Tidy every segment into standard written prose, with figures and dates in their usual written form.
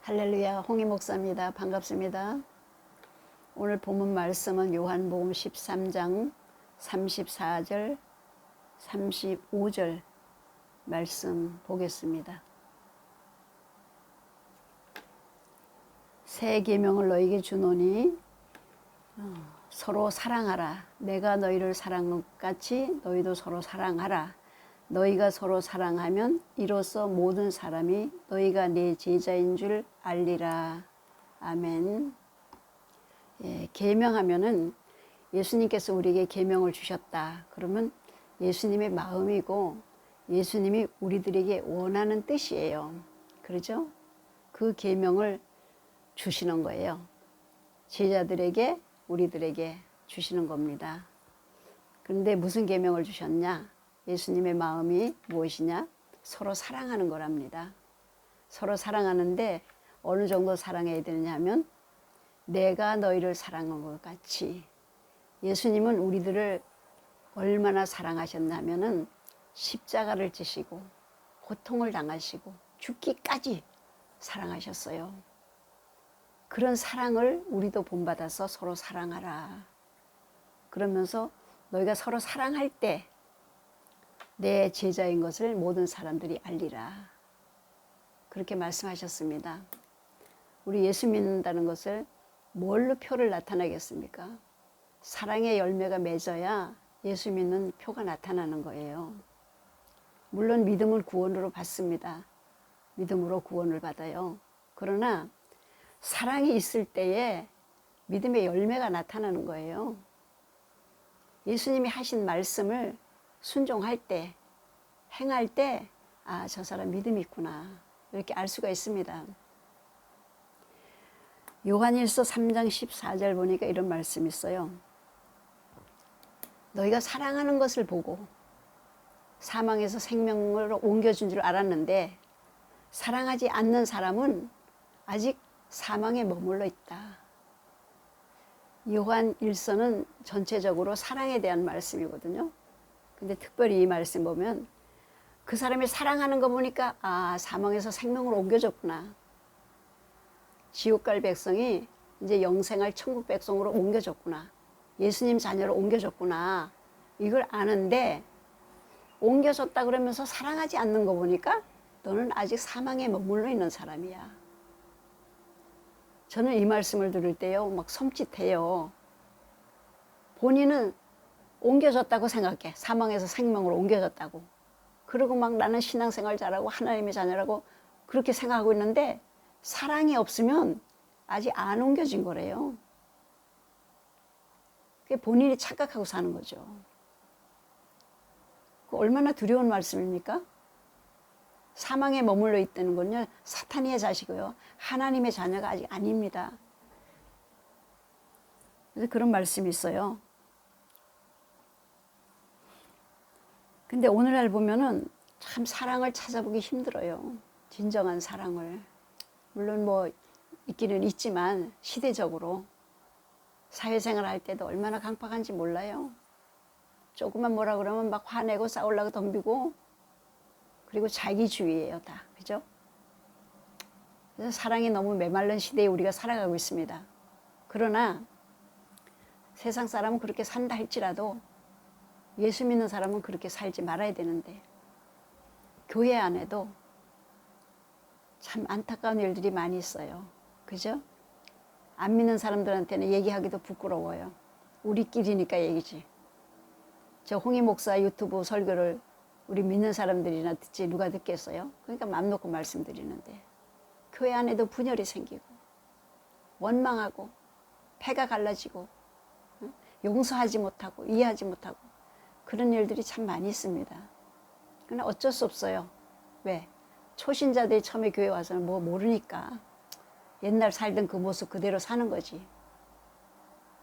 할렐루야, 홍희 목사입니다. 반갑습니다. 오늘 본문 말씀은 요한복음 13장 34절, 35절 말씀 보겠습니다. 새 계명을 너희에게 주노니 서로 사랑하라. 내가 너희를 사랑한 것 같이 너희도 서로 사랑하라. 너희가 서로 사랑하면 이로써 모든 사람이 너희가 내 제자인 줄 알리라. 아멘. 예, 계명하면은 예수님께서 우리에게 계명을 주셨다. 그러면 예수님의 마음이고 예수님이 우리들에게 원하는 뜻이에요. 그렇죠? 그 계명을 주시는 거예요. 제자들에게 우리들에게 주시는 겁니다. 그런데 무슨 계명을 주셨냐? 예수님의 마음이 무엇이냐? 서로 사랑하는 거랍니다. 서로 사랑하는데 어느 정도 사랑해야 되느냐 하면 내가 너희를 사랑한 것 같이. 예수님은 우리들을 얼마나 사랑하셨나 하면은 십자가를 지시고 고통을 당하시고 죽기까지 사랑하셨어요. 그런 사랑을 우리도 본받아서 서로 사랑하라. 그러면서 너희가 서로 사랑할 때 내 제자인 것을 모든 사람들이 알리라. 그렇게 말씀하셨습니다. 우리 예수 믿는다는 것을 뭘로 표를 나타내겠습니까? 사랑의 열매가 맺어야 예수 믿는 표가 나타나는 거예요. 물론 믿음은 구원으로 받습니다. 믿음으로 구원을 받아요. 그러나 사랑이 있을 때에 믿음의 열매가 나타나는 거예요. 예수님이 하신 말씀을 순종할 때, 행할 때, 아, 저 사람 믿음이 있구나. 이렇게 알 수가 있습니다. 요한일서 3장 14절 보니까 이런 말씀이 있어요. 너희가 사랑하는 것을 보고 사망에서 생명으로 옮겨준 줄 알았는데 사랑하지 않는 사람은 아직 사망에 머물러 있다. 요한일서는 전체적으로 사랑에 대한 말씀이거든요. 근데 특별히 이 말씀 보면 그 사람이 사랑하는 거 보니까 아, 사망에서 생명으로 옮겨졌구나. 지옥 갈 백성이 이제 영생할 천국 백성으로 옮겨졌구나. 예수님 자녀로 옮겨졌구나. 이걸 아는데 옮겨졌다 그러면서 사랑하지 않는 거 보니까 너는 아직 사망에 머물러 있는 사람이야. 저는 이 말씀을 들을 때요, 막 섬찟해요. 본인은 옮겨졌다고 생각해. 사망에서 생명으로 옮겨졌다고. 그리고 막 나는 신앙생활 잘하고 하나님의 자녀라고 그렇게 생각하고 있는데 사랑이 없으면 아직 안 옮겨진 거래요. 그게 본인이 착각하고 사는 거죠. 얼마나 두려운 말씀입니까? 사망에 머물러 있다는 건요, 사탄의 자식이고요, 하나님의 자녀가 아직 아닙니다. 그래서 그런 말씀이 있어요. 근데 오늘날 보면은 참 사랑을 찾아보기 힘들어요. 진정한 사랑을. 물론 뭐 있기는 있지만 시대적으로 사회생활 할 때도 얼마나 강팍한지 몰라요. 조금만 뭐라 그러면 막 화내고 싸우려고 덤비고 그리고 자기주의예요 다. 그죠? 그래서 사랑이 너무 메마른 시대에 우리가 살아가고 있습니다. 그러나 세상 사람은 그렇게 산다 할지라도 예수 믿는 사람은 그렇게 살지 말아야 되는데 교회 안에도 참 안타까운 일들이 많이 있어요. 그죠? 안 믿는 사람들한테는 얘기하기도 부끄러워요. 우리끼리니까 얘기지. 저 홍희 목사 유튜브 설교를 우리 믿는 사람들이나 듣지 누가 듣겠어요? 그러니까 맘 놓고 말씀드리는데 교회 안에도 분열이 생기고 원망하고 패가 갈라지고 용서하지 못하고 이해하지 못하고 그런 일들이 참 많이 있습니다. 그러나 어쩔 수 없어요. 왜? 초신자들이 처음에 교회 와서는 뭐 모르니까 옛날 살던 그 모습 그대로 사는 거지.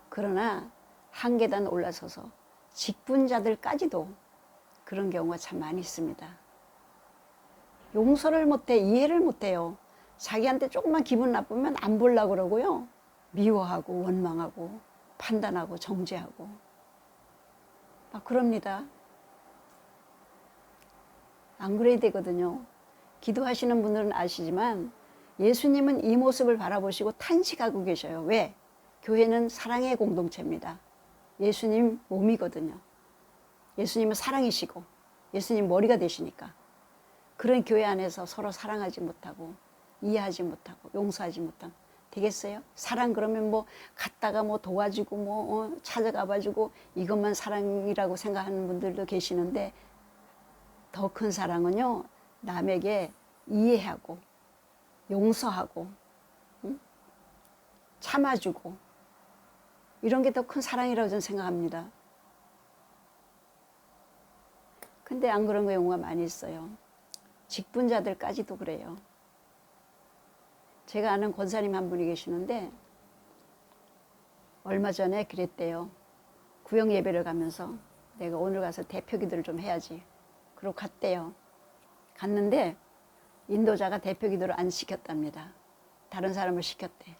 그러나 한 계단 올라서서 직분자들까지도 그런 경우가 참 많이 있습니다. 용서를 못해, 이해를 못해요. 자기한테 조금만 기분 나쁘면 안 보려고 그러고요. 미워하고 원망하고 판단하고 정죄하고 막 그럽니다. 안 그래야 되거든요. 기도하시는 분들은 아시지만 예수님은 이 모습을 바라보시고 탄식하고 계셔요. 왜? 교회는 사랑의 공동체입니다. 예수님 몸이거든요. 예수님은 사랑이시고 예수님 머리가 되시니까. 그런 교회 안에서 서로 사랑하지 못하고 이해하지 못하고 용서하지 못하면 되겠어요? 사랑 그러면 뭐 갔다가 뭐 도와주고 뭐 찾아가 봐주고 이것만 사랑이라고 생각하는 분들도 계시는데, 더 큰 사랑은요, 남에게 이해하고 용서하고 참아주고 이런 게 더 큰 사랑이라고 저는 생각합니다. 근데 안 그런 경우가 많이 있어요. 직분자들까지도 그래요. 제가 아는 권사님 한 분이 계시는데 얼마 전에 그랬대요. 구역 예배를 가면서 내가 오늘 가서 대표 기도를 좀 해야지. 그러고 갔대요. 갔는데 인도자가 대표 기도를 안 시켰답니다. 다른 사람을 시켰대.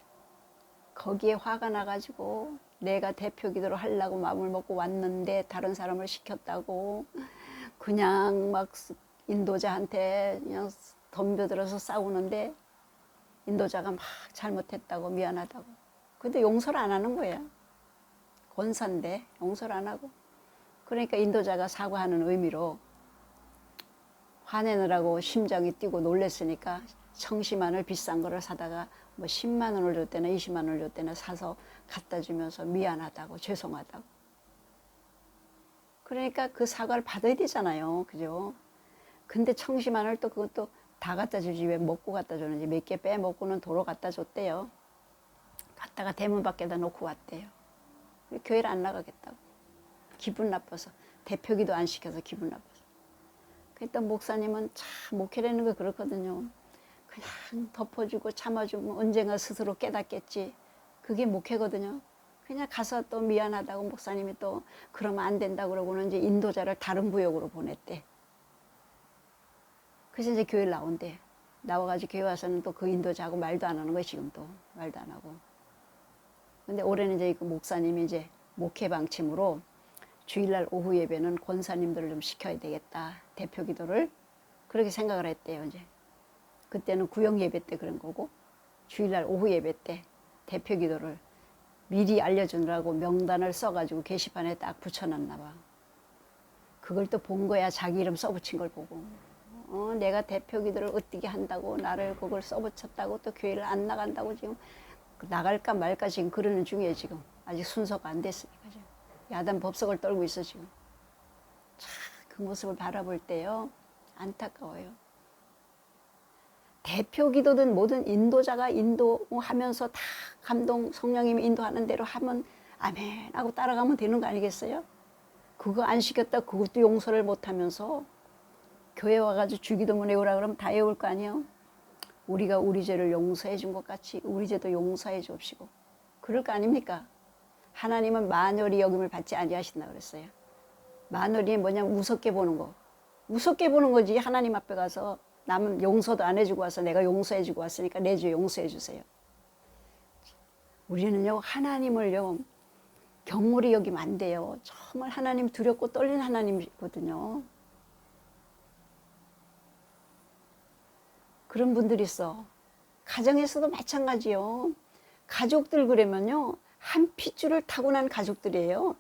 거기에 화가 나가지고 내가 대표 기도를 하려고 마음을 먹고 왔는데 다른 사람을 시켰다고 그냥 막 인도자한테 그냥 덤벼들어서 싸우는데, 인도자가 막 잘못했다고 미안하다고. 근데 용서를 안 하는 거예요. 권사인데 용서를 안 하고. 그러니까 인도자가 사과하는 의미로 화내느라고 심장이 뛰고 놀랬으니까 청심환을 비싼 거를 사다가 뭐 10만 원을 줬대나 20만 원을 줬대나 사서 갖다 주면서 미안하다고 죄송하다고. 그러니까 그 사과를 받아야 되잖아요. 그죠? 근데 청심환을 또 그것도 다 갖다 주지 왜 먹고 갖다 주는지 몇 개 빼먹고는 도로 갖다 줬대요. 갔다가 대문 밖에다 놓고 왔대요. 교회를 안 나가겠다고. 기분 나빠서. 대표기도 안 시켜서 기분 나빠서. 그랬더니 목사님은 참 목회라는 거 그렇거든요. 그냥 덮어주고 참아주면 언젠가 스스로 깨닫겠지. 그게 목회거든요. 그냥 가서 또 미안하다고 목사님이 또 그러면 안 된다고 그러고는 이제 인도자를 다른 구역으로 보냈대. 그래서 이제 교회를 나온대. 나와가지고 교회 와서는 또 그 인도자하고 말도 안 하는 거야, 지금 또. 말도 안 하고. 근데 올해는 이제 그 목사님이 이제 목회 방침으로 주일날 오후 예배는 권사님들을 좀 시켜야 되겠다. 대표 기도를. 그렇게 생각을 했대요, 이제. 그때는 구역 예배 때 그런 거고, 주일날 오후 예배 때 대표 기도를 미리 알려주느라고 명단을 써가지고 게시판에 딱 붙여놨나 봐. 그걸 또 본 거야. 자기 이름 써붙인 걸 보고. 내가 대표 기도를 어떻게 한다고 나를 그걸 써붙였다고 또 교회를 안 나간다고 지금 나갈까 말까 지금 그러는 중이에요. 지금 아직 순서가 안 됐으니까 지금 야단 법석을 떨고 있어 지금. 참 그 모습을 바라볼 때요 안타까워요. 대표 기도든 뭐든 인도자가 인도하면서 다 감동 성령님이 인도하는 대로 하면 아멘 하고 따라가면 되는 거 아니겠어요? 그거 안 시켰다 그것도 용서를 못하면서 교회 와가지고 주기도문 외우라 그러면 다 외울 거 아니에요? 우리가 우리 죄를 용서해 준 것 같이 우리 죄도 용서해 줍시고 그럴 거 아닙니까? 하나님은 만월이 여김을 받지 아니하신다 그랬어요. 만월이 뭐냐면 우습게 보는 거. 우습게 보는 거지. 하나님 앞에 가서 남은 용서도 안 해주고 와서 내가 용서해 주고 왔으니까 내 죄 용서해 주세요. 우리는요 하나님을요 경홀히 여기면 안 돼요. 정말 하나님 두렵고 떨리는 하나님이거든요. 그런 분들이 있어. 가정에서도 마찬가지요. 가족들 그러면요 한 핏줄을 타고난 가족들이에요.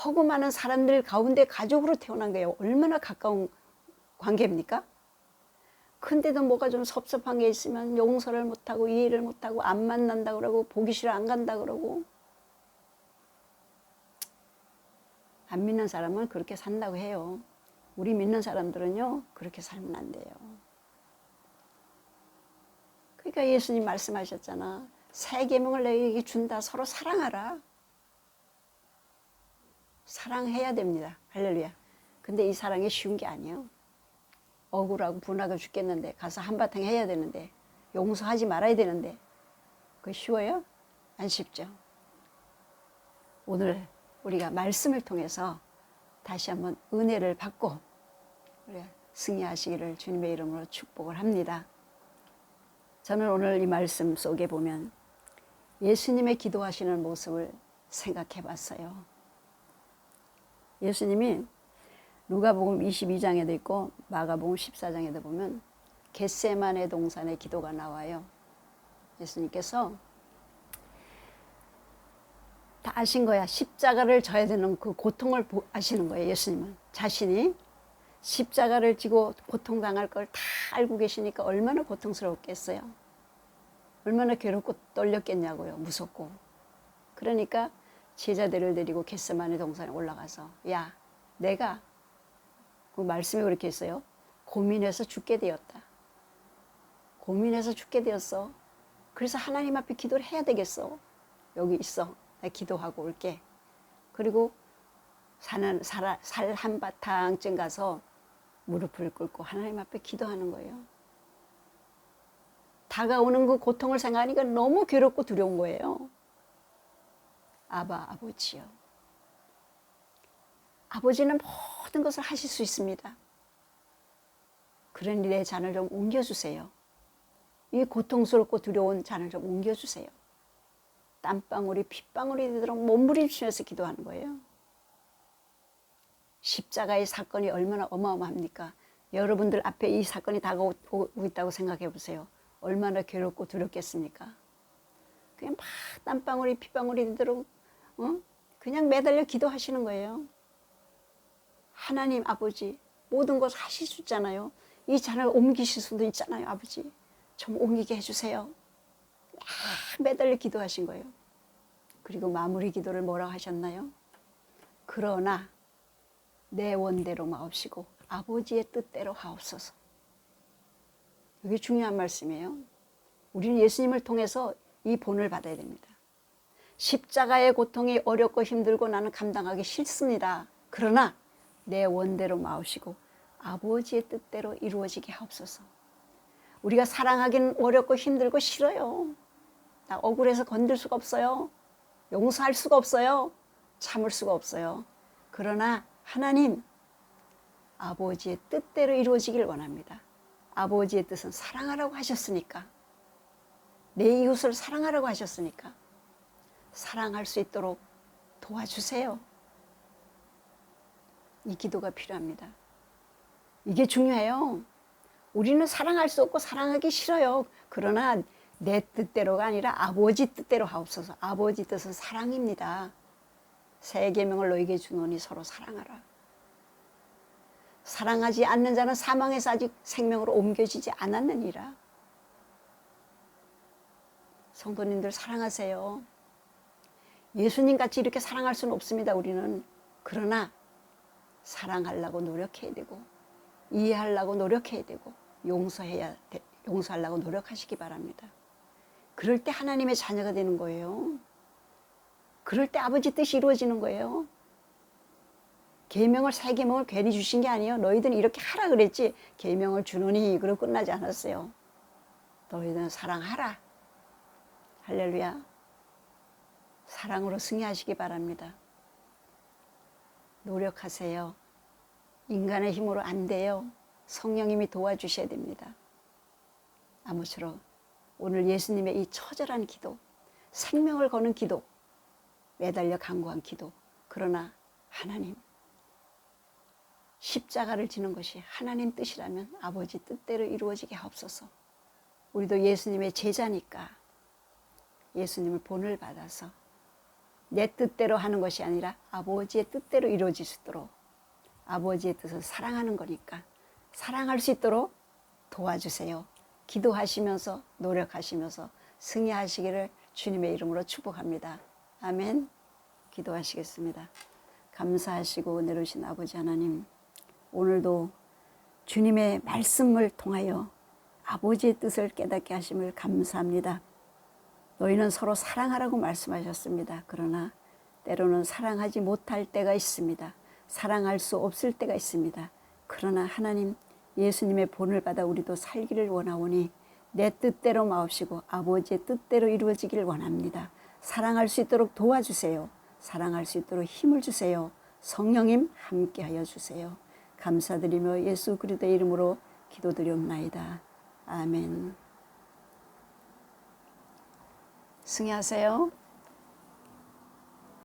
허구 많은 사람들 가운데 가족으로 태어난 거예요. 얼마나 가까운 관계입니까? 근데도 뭐가 좀 섭섭한 게 있으면 용서를 못하고 이해를 못하고 안 만난다 그러고 보기 싫어 안 간다 그러고. 안 믿는 사람은 그렇게 산다고 해요. 우리 믿는 사람들은요 그렇게 살면 안 돼요. 그러니까 예수님 말씀하셨잖아. 새 계명을 너희에게 준다. 서로 사랑하라. 사랑해야 됩니다. 할렐루야. 근데 이 사랑이 쉬운 게 아니에요. 억울하고 분하고 죽겠는데 가서 한바탕 해야 되는데 용서하지 말아야 되는데 그게 쉬워요? 안 쉽죠. 오늘 우리가 말씀을 통해서 다시 한번 은혜를 받고 우리가 승리하시기를 주님의 이름으로 축복을 합니다. 저는 오늘 이 말씀 속에 보면 예수님의 기도하시는 모습을 생각해 봤어요. 예수님이 누가복음 22장에도 있고 마가복음 14장에도 보면 겟세마네 동산의 기도가 나와요. 예수님께서 다 아신 거야. 십자가를 져야 되는 그 고통을 아시는 거예요. 예수님은 자신이 십자가를 지고 고통당할 걸 다 알고 계시니까 얼마나 고통스러웠겠어요. 얼마나 괴롭고 떨렸겠냐고요. 무섭고. 그러니까 제자들을 데리고 겟세마네 동산에 올라가서 야, 내가 그 말씀이 그렇게 했어요. 고민해서 죽게 되었다. 고민해서 죽게 되었어. 그래서 하나님 앞에 기도를 해야 되겠어. 여기 있어. 내가 기도하고 올게. 그리고 살 한바탕쯤 가서 무릎을 꿇고 하나님 앞에 기도하는 거예요. 다가오는 그 고통을 생각하니까 너무 괴롭고 두려운 거예요. 아바, 아버지요. 아버지는 모든 것을 하실 수 있습니다. 그러니 내 잔을 좀 옮겨주세요. 이 고통스럽고 두려운 잔을 좀 옮겨주세요. 땀방울이 핏방울이 되도록 몸부림치면서 기도하는 거예요. 십자가의 사건이 얼마나 어마어마합니까? 여러분들 앞에 이 사건이 다가오고 있다고 생각해 보세요. 얼마나 괴롭고 두렵겠습니까? 그냥 막 땀방울이 핏방울이 되도록 그냥 매달려 기도하시는 거예요. 하나님 아버지 모든 것 하실 수 있잖아요. 이 잔을 옮기실 수도 있잖아요. 아버지 좀 옮기게 해주세요. 막 매달려 기도하신 거예요. 그리고 마무리 기도를 뭐라고 하셨나요? 그러나 내 원대로 마옵시고 아버지의 뜻대로 하옵소서. 이게 중요한 말씀이에요. 우리는 예수님을 통해서 이 본을 받아야 됩니다. 십자가의 고통이 어렵고 힘들고 나는 감당하기 싫습니다. 그러나 내 원대로 마옵시고 아버지의 뜻대로 이루어지게 하옵소서. 우리가 사랑하기는 어렵고 힘들고 싫어요. 나 억울해서 건들 수가 없어요. 용서할 수가 없어요. 참을 수가 없어요. 그러나 하나님, 아버지의 뜻대로 이루어지길 원합니다. 아버지의 뜻은 사랑하라고 하셨으니까, 내 이웃을 사랑하라고 하셨으니까 사랑할 수 있도록 도와주세요. 이 기도가 필요합니다. 이게 중요해요. 우리는 사랑할 수 없고 사랑하기 싫어요. 그러나 내 뜻대로가 아니라 아버지 뜻대로 하옵소서. 아버지 뜻은 사랑입니다. 새 계명을 너에게 주노니 서로 사랑하라. 사랑하지 않는 자는 사망에서 아직 생명으로 옮겨지지 않았느니라. 성도님들 사랑하세요. 예수님같이 이렇게 사랑할 수는 없습니다. 우리는. 그러나 사랑하려고 노력해야 되고 이해하려고 노력해야 되고 용서하려고 노력하시기 바랍니다. 그럴 때 하나님의 자녀가 되는 거예요. 그럴 때 아버지 뜻이 이루어지는 거예요. 계명을 새 계명을 괜히 주신 게 아니에요. 너희들은 이렇게 하라 그랬지. 계명을 주노니 그러고 끝나지 않았어요. 너희들은 사랑하라. 할렐루야. 사랑으로 승리하시기 바랍니다. 노력하세요. 인간의 힘으로 안 돼요. 성령님이 도와주셔야 됩니다. 아무쪼록 오늘 예수님의 이 처절한 기도, 생명을 거는 기도, 매달려 간구한 기도, 그러나 하나님, 십자가를 지는 것이 하나님 뜻이라면 아버지 뜻대로 이루어지게 하옵소서. 우리도 예수님의 제자니까 예수님을 본을 받아서 내 뜻대로 하는 것이 아니라 아버지의 뜻대로 이루어질 수 있도록, 아버지의 뜻을 사랑하는 거니까 사랑할 수 있도록 도와주세요. 기도하시면서 노력하시면서 승리하시기를 주님의 이름으로 축복합니다. 아멘. 기도하시겠습니다. 감사하시고 은혜로 오신 아버지 하나님, 오늘도 주님의 말씀을 통하여 아버지의 뜻을 깨닫게 하심을 감사합니다. 너희는 서로 사랑하라고 말씀하셨습니다. 그러나 때로는 사랑하지 못할 때가 있습니다. 사랑할 수 없을 때가 있습니다. 그러나 하나님, 예수님의 본을 받아 우리도 살기를 원하오니 내 뜻대로 마옵시고 아버지의 뜻대로 이루어지기를 원합니다. 사랑할 수 있도록 도와주세요. 사랑할 수 있도록 힘을 주세요. 성령님 함께하여 주세요. 감사드리며 예수 그리스도의 이름으로 기도드리옵나이다. 아멘. 승리하세요.